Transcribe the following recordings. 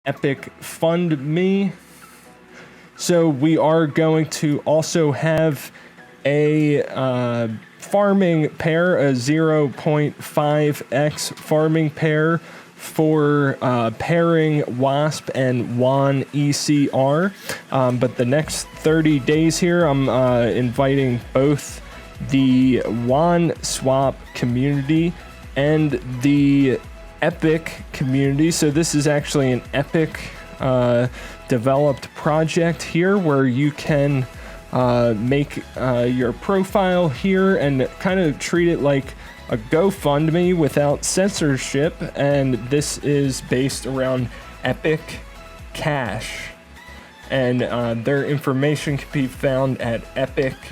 EpicFundMe. So we are going to also have a farming pair, a 0.5x farming pair for pairing WASP and wanECR. But the next 30 days here, I'm inviting both the Wanswap community and the Epic community. So this is actually an Epic developed project here where you can make your profile here and kind of treat it like a GoFundMe without censorship. And this is based around Epic Cash. And their information can be found at epic.tech.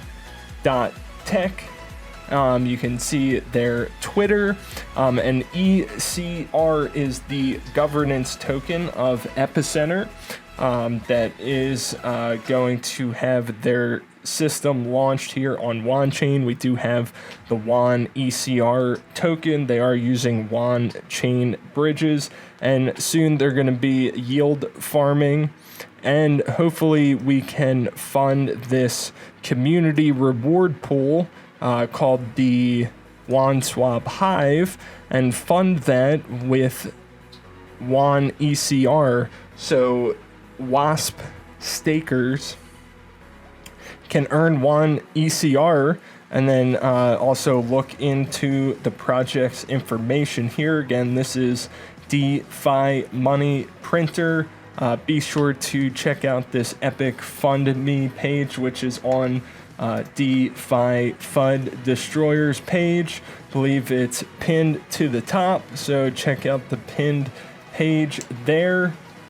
You can see their Twitter, and ECR is the governance token of Epicenter that is going to have their system launched here on Wanchain. We do have the wanECR token. They are using Wanchain bridges, and soon they're going to be yield farming. And hopefully we can fund this community reward pool called the Wanswap Hive and fund that with wanECR. So WASP stakers can earn wanECR and then also look into the project's information here. Again, this is DeFi money printer. Be sure to check out this EpicFundMe page, which is on DeFi FUD Destroyers page. I believe it's pinned to the top, so check out the pinned page there.